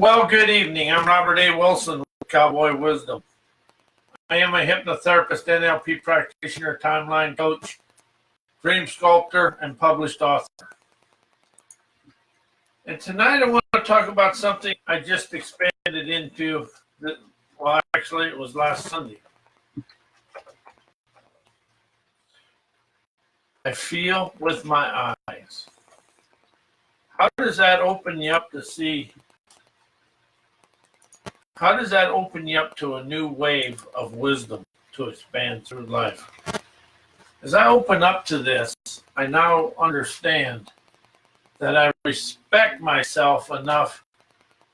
Well, good evening. I'm Robert A. Wilson with Cowboy Wisdom. I am a hypnotherapist, NLP practitioner, timeline coach, dream sculptor, and published author. And tonight I want to talk about something I just expanded into. Well, actually, it was last Sunday. I feel with my eyes. How does that open you up to see? How does that open you up to a new wave of wisdom to expand through life? As I open up to this, I now understand that I respect myself enough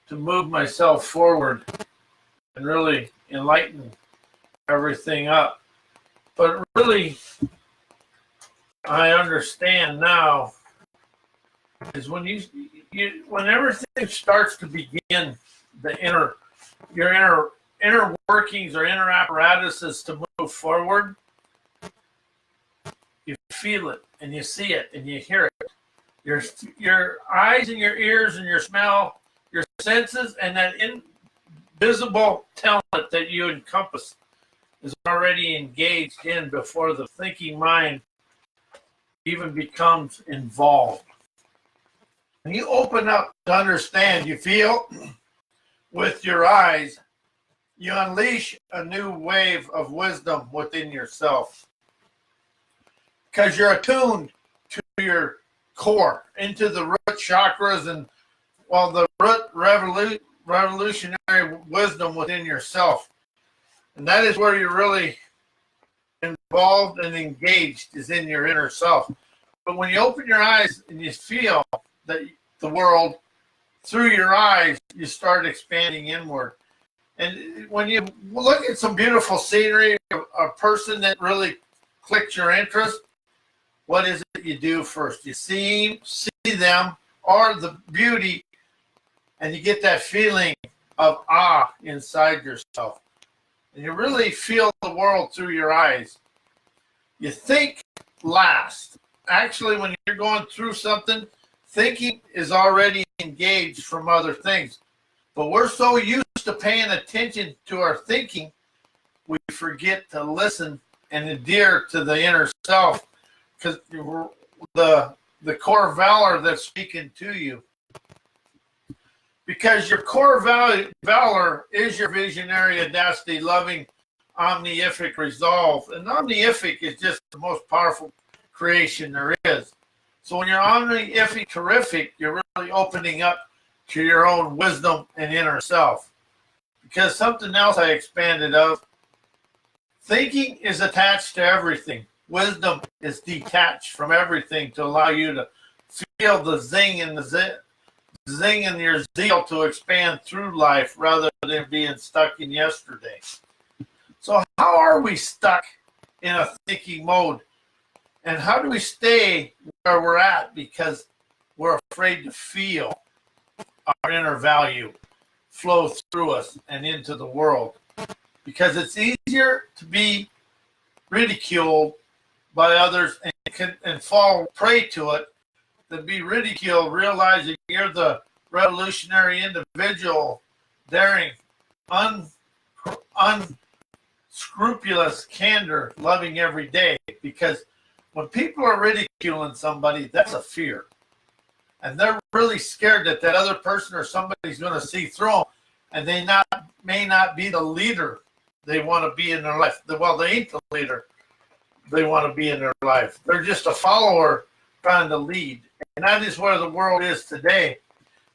to move myself forward and really enlighten everything up. But really, I understand now is when when everything starts to begin, your inner workings or inner apparatuses to move forward, you feel it and you see it and you hear it. Your eyes and your ears and your smell, your senses, and that invisible talent that you encompass is already engaged in before the thinking mind even becomes involved. When you open up to understand, you feel with your eyes, you unleash a new wave of wisdom within yourself. Because you're attuned to your core, into the root chakras and, well, the root revolutionary wisdom within yourself. And that is where you're really involved and engaged, is in your inner self. But when you open your eyes and you feel that the world through your eyes, you start expanding inward. And when you look at some beautiful scenery, a person that really clicks your interest, what is it you do first? You see them, or the beauty, and you get that feeling of awe inside yourself. And you really feel the world through your eyes. You think last. Actually, when you're going through something, thinking is already engaged from other things. But we're so used to paying attention to our thinking, we forget to listen and adhere to the inner self, because the core valor that's speaking to you. Because your core valor is your visionary, audacity, loving, omniific resolve. And omniific is just the most powerful creation there is. So when you're omniific terrific, you're really opening up to your own wisdom and inner self. Because something else I expanded of, thinking is attached to everything. Wisdom is detached from everything to allow you to feel the zing and the zing in your zeal to expand through life rather than being stuck in yesterday. So how are we stuck in a thinking mode? And how do we stay where we're at? Because we're afraid to feel our inner value flow through us and into the world. Because it's easier to be ridiculed by others and fall prey to it than be ridiculed, realizing you're the revolutionary individual, daring, unscrupulous candor, loving every day. Because when people are ridiculing somebody, that's a fear. And they're really scared that other person or somebody's going to see through them, and they may not be the leader they want to be in their life. Well, they ain't the leader they want to be in their life. They're just a follower trying to lead. And that is where the world is today.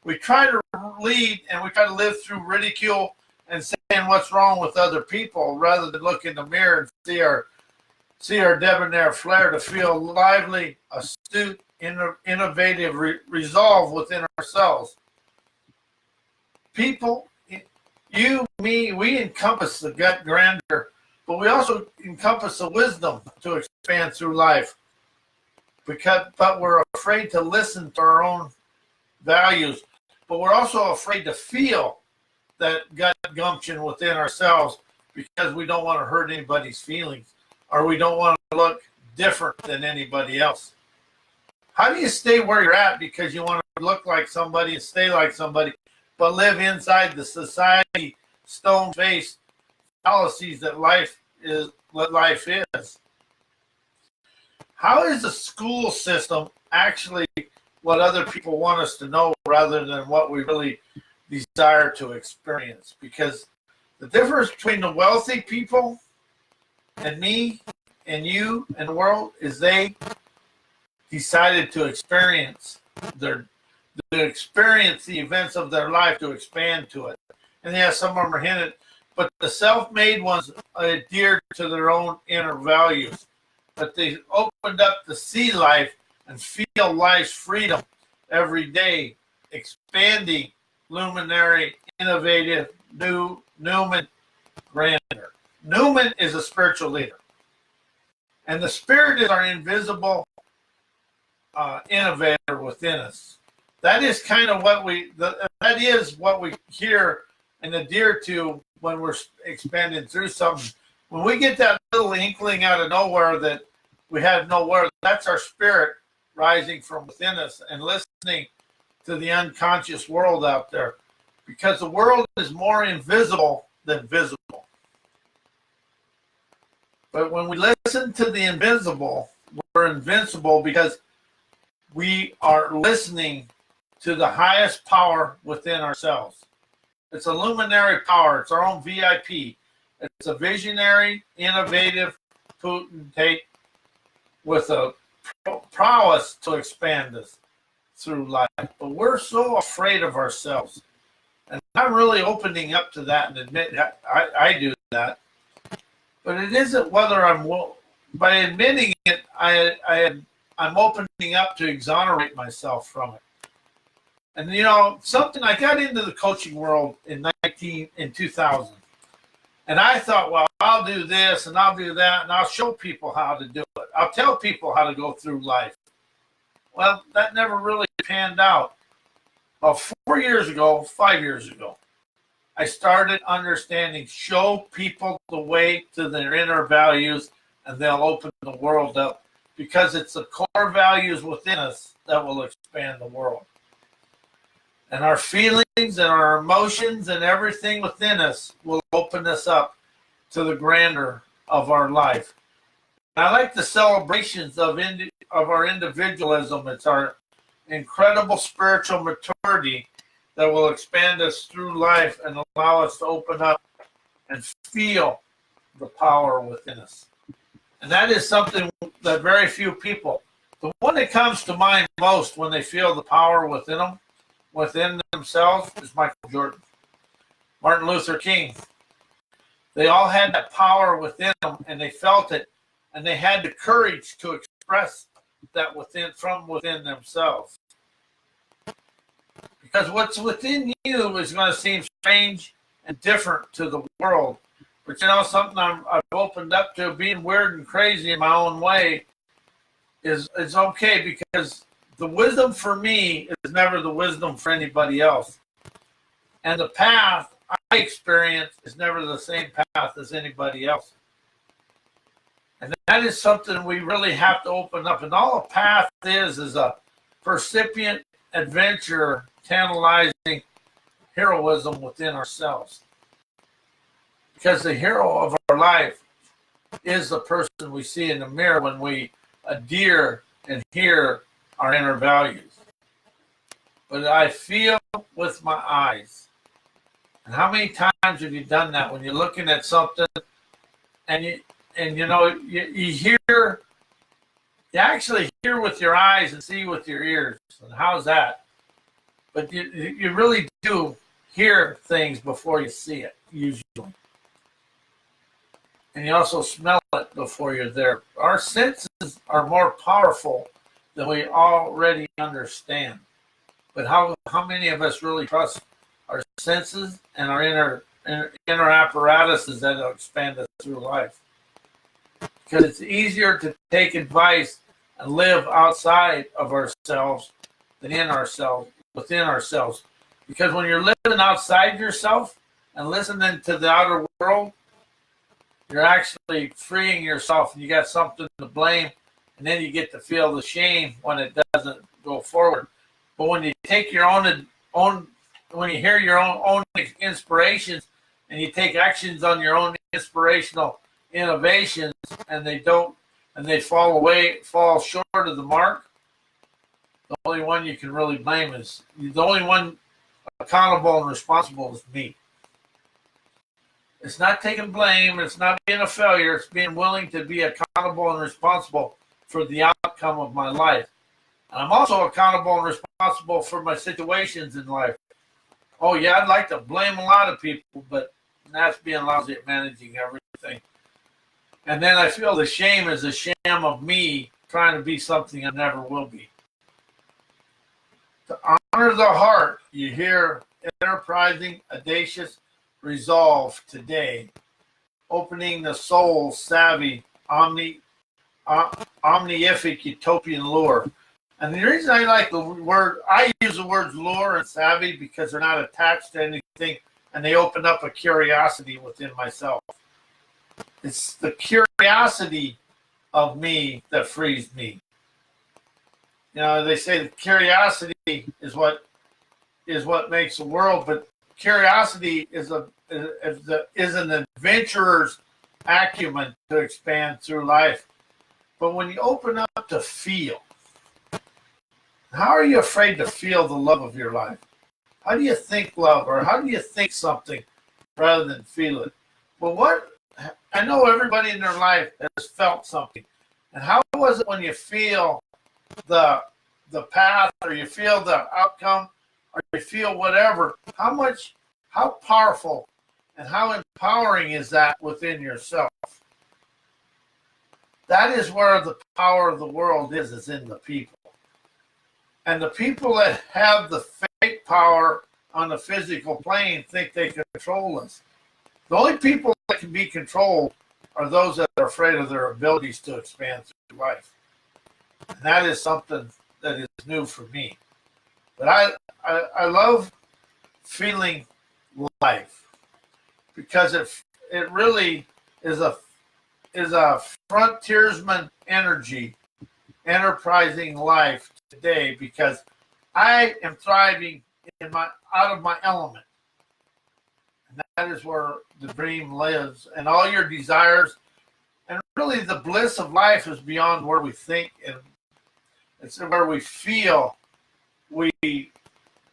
We try to lead and we try to live through ridicule and saying what's wrong with other people rather than look in the mirror and see our debonair flair, to feel lively, astute, innovative resolve within ourselves. People, you, me, we encompass the gut grandeur, but we also encompass the wisdom to expand through life. But we're afraid to listen to our own values, but we're also afraid to feel that gut gumption within ourselves because we don't want to hurt anybody's feelings, or we don't want to look different than anybody else. How do you stay where you're at because you want to look like somebody and stay like somebody, but live inside the society stone-faced fallacies that life is what life is. How is the school system actually what other people want us to know rather than what we really desire to experience? Because the difference between the wealthy people and me and you and the world is they decided to experience the events of their life, to expand to it. And yeah, some of them are hinted, but the self-made ones adhered to their own inner values. But they opened up to see life and feel life's freedom every day, expanding, luminary, innovative, numen, grander. Numen is a spiritual leader. And the spirit is our invisible innovator within us. That is kind of what that is what we hear and adhere to when we're expanding through something. When we get that little inkling out of nowhere that we have nowhere, that's our spirit rising from within us and listening to the unconscious world out there. Because the world is more invisible than visible. But when we listen to the invisible, we're invincible because we are listening to the highest power within ourselves. It's a luminary power. It's our own VIP. It's a visionary, innovative potentate with a prowess to expand us through life. But we're so afraid of ourselves. And I'm really opening up to that and admit I do that. But it isn't whether by admitting it, I'm opening up to exonerate myself from it. And you know, something, I got into the coaching world in 2000. And I thought, well, I'll do this and I'll do that and I'll show people how to do it. I'll tell people how to go through life. Well, that never really panned out. About 5 years ago, I started understanding, show people the way to their inner values and they'll open the world up, because it's the core values within us that will expand the world. And our feelings and our emotions and everything within us will open us up to the grandeur of our life. And I like the celebrations of our individualism. It's our incredible spiritual maturity that will expand us through life and allow us to open up and feel the power within us. And that is something that very few people, the one that comes to mind most when they feel the power within themselves, is Michael Jordan, Martin Luther King. They all had that power within them, and they felt it, and they had the courage to express that from within themselves. Because what's within you is going to seem strange and different to the world. But you know, something I've opened up to, being weird and crazy in my own way, is okay, because the wisdom for me is never the wisdom for anybody else. And the path I experience is never the same path as anybody else. And that is something we really have to open up. And all a path is a percipient adventure, tantalizing heroism within ourselves. Because the hero of our life is the person we see in the mirror when we adhere and hear our inner values. But I feel with my eyes. And how many times have you done that when you're looking at something and you actually hear with your eyes and see with your ears? And how's that? But you really do hear things before you see it, usually. And you also smell it before you're there. Our senses are more powerful than we already understand. But how many of us really trust our senses and our inner apparatuses that will expand us through life? Because it's easier to take advice and live outside of ourselves than in ourselves, within ourselves. Because when you're living outside yourself and listening to the outer world, you're actually freeing yourself, and you got something to blame, and then you get to feel the shame when it doesn't go forward. But when you take your own when you hear your own inspirations and you take actions on your own inspirational innovations and they fall short of the mark, the only one you can really blame is the only one accountable and responsible is me. It's not taking blame. It's not being a failure. It's being willing to be accountable and responsible for the outcome of my life. And I'm also accountable and responsible for my situations in life. Oh, yeah, I'd like to blame a lot of people, but that's being lousy at managing everything. And then I feel the shame is a sham of me trying to be something I never will be. To honor the heart, you hear enterprising, audacious, resolve today, opening the soul, savvy, omniific utopian lure. And the reason I like the word, I use the words lure and savvy because they're not attached to anything and they open up a curiosity within myself. It's the curiosity of me that frees me. You know, they say that curiosity is what makes the world, but curiosity is an adventurer's acumen to expand through life. But when you open up to feel, how are you afraid to feel the love of your life? How do you think love, or how do you think something rather than feel it? Well, I know everybody in their life has felt something. And how was it when you feel the path, or you feel the outcome, or you feel whatever? How powerful and how empowering is that within yourself? That is where the power of the world is in the people. And the people that have the fake power on the physical plane think they control us. The only people that can be controlled are those that are afraid of their abilities to expand through life. And that is something that is new for me. But I love feeling life because it really is a frontiersman energy, enterprising life today, because I am thriving out of my element. And that is where the dream lives, and all your desires, and really the bliss of life is beyond where we think, and it's where we feel we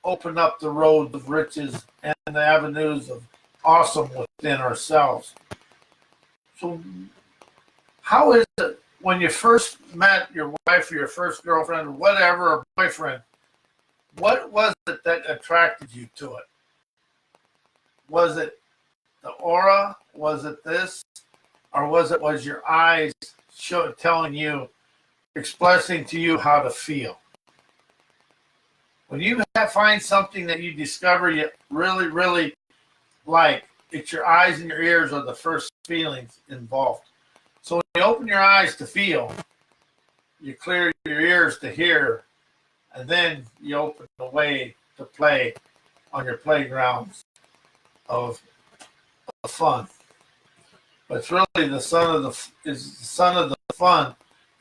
open up the road of riches and the avenues of awesome within ourselves. So how is it when you first met your wife or your first girlfriend or whatever, or boyfriend, what was it that attracted you to it? Was it the aura? Was it this? Or was your eyes telling you, expressing to you how to feel? When you find something that you discover you really, really like, it's your eyes and your ears are the first feelings involved. So when you open your eyes to feel, you clear your ears to hear, and then you open the way to play on your playgrounds of fun. But it's really the son of the fun,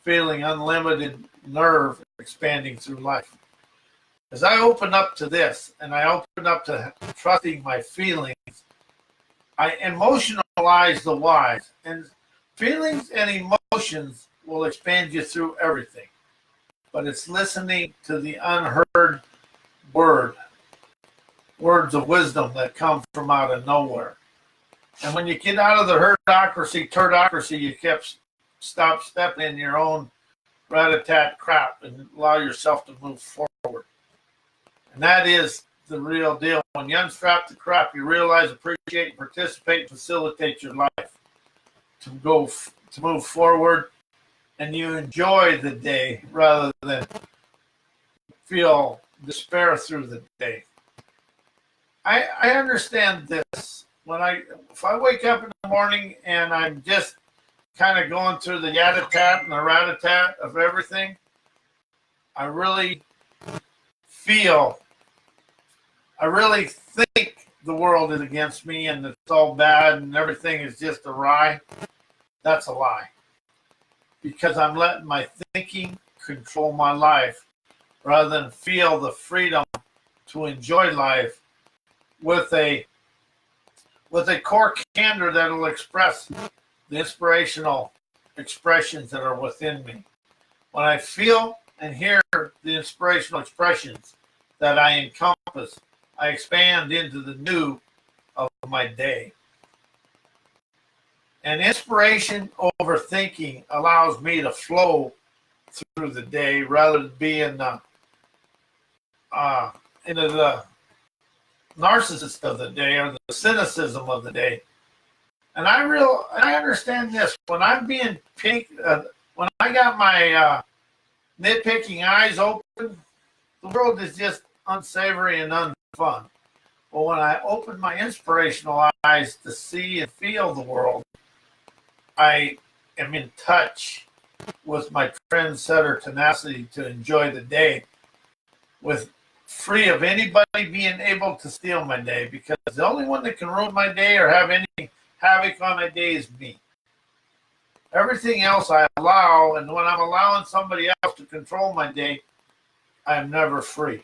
feeling unlimited nerve expanding through life. As I open up to this, and I open up to trusting my feelings, I emotionalize the whys. And feelings and emotions will expand you through everything. But it's listening to the unheard words of wisdom that come from out of nowhere. And when you get out of the turdocracy, you stop stepping in your own rat-a-tat crap and allow yourself to move forward. And that is the real deal. When you unstrap the crap, you realize, appreciate, participate, facilitate your life to move forward, and you enjoy the day rather than feel despair through the day. I understand this. If I wake up in the morning and I'm just kind of going through the yada-tat and the rat-a-tat of everything, I really think the world is against me and it's all bad and everything is just awry. That's a lie. Because I'm letting my thinking control my life rather than feel the freedom to enjoy life with a core candor that will express the inspirational expressions that are within me. When I feel and hear the inspirational expressions that I encompass, I expand into the new of my day. And inspiration over thinking allows me to flow through the day rather than be in the narcissist of the day or the cynicism of the day. And I understand this. When I'm being when I got my nitpicking eyes open, the world is just unsavory and unfun. But when I open my inspirational eyes to see and feel the world, I am in touch with my trendsetter tenacity to enjoy the day, with free of anybody being able to steal my day, because the only one that can ruin my day or have any havoc on my day is me. Everything else I allow, and when I'm allowing somebody else to control my day, I am never free.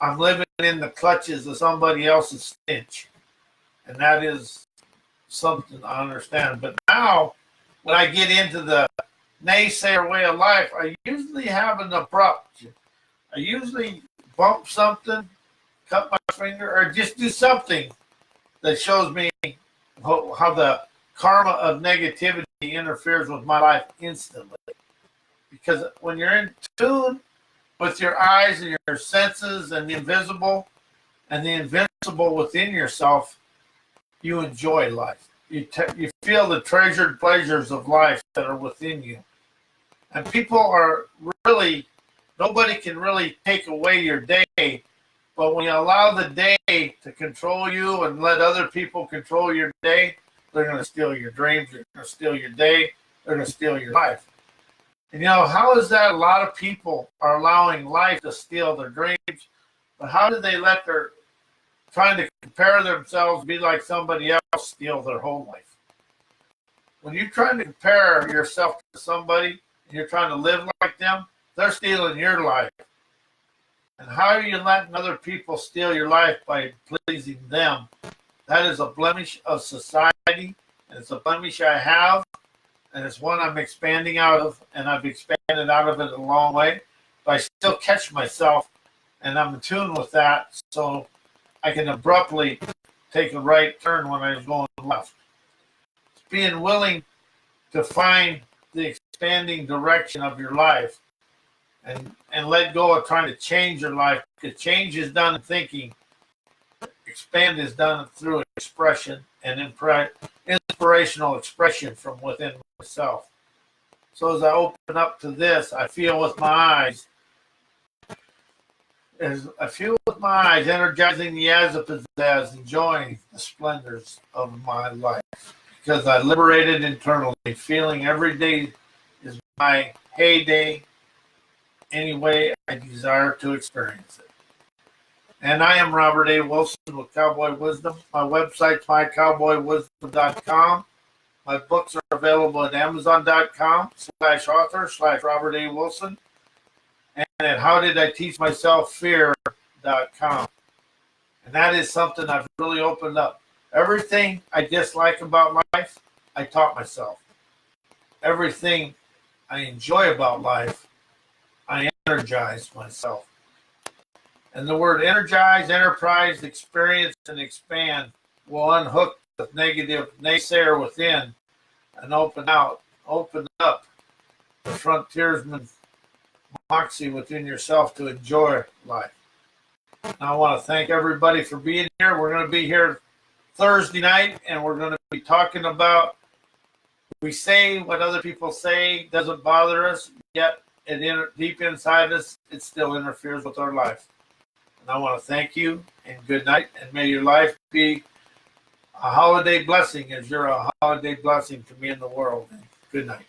I'm living in the clutches of somebody else's stench, and that is something I understand. But now, when I get into the naysayer way of life, I usually have an abrupt. I usually bump something, cut my finger, or just do something that shows me how the karma of negativity interferes with my life instantly. Because when you're in tune with your eyes and your senses and the invisible and the invincible within yourself, you enjoy life. You feel the treasured pleasures of life that are within you. And people are really, nobody can really take away your day, but when you allow the day to control you and let other people control your day, they're going to steal your dreams, they're going to steal your day, they're going to steal your life. And you know, how is that? A lot of people are allowing life to steal their dreams, but how do they let their trying to compare themselves, be like somebody else, steal their whole life? When you're trying to compare yourself to somebody and you're trying to live like them, they're stealing your life. And how are you letting other people steal your life by pleasing them? That is a blemish of society, and it's a blemish I have, and it's one I'm expanding out of, and I've expanded out of it a long way. But I still catch myself, and I'm in tune with that, so I can abruptly take a right turn when I was going left. It's being willing to find the expanding direction of your life and let go of trying to change your life, because change is done in thinking. Expand is done through expression and inspirational expression from within myself. So as I open up to this, I feel with my eyes, energizing the yazzapizzazz, enjoying the splendors of my life, because I liberated internally, feeling every day is my heyday any way I desire to experience it. And I am Robert A. Wilson with Cowboy Wisdom. My website's mycowboy.wisdom.com. My books are available at amazon.com/author/Robert A. Wilson. And at howdiditeachmyselffear.com. And that is something I've really opened up. Everything I dislike about life, I taught myself. Everything I enjoy about life, I energize myself. And the word energize, enterprise, experience, and expand will unhook the negative naysayer within and open up the frontiersman moxie within yourself to enjoy life. And I want to thank everybody for being here. We're going to be here Thursday night, and we're going to be talking about, we say what other people say doesn't bother us, yet deep inside us, it still interferes with our life. And I want to thank you, and good night, and may your life be a holiday blessing as you're a holiday blessing to me in the world. And good night.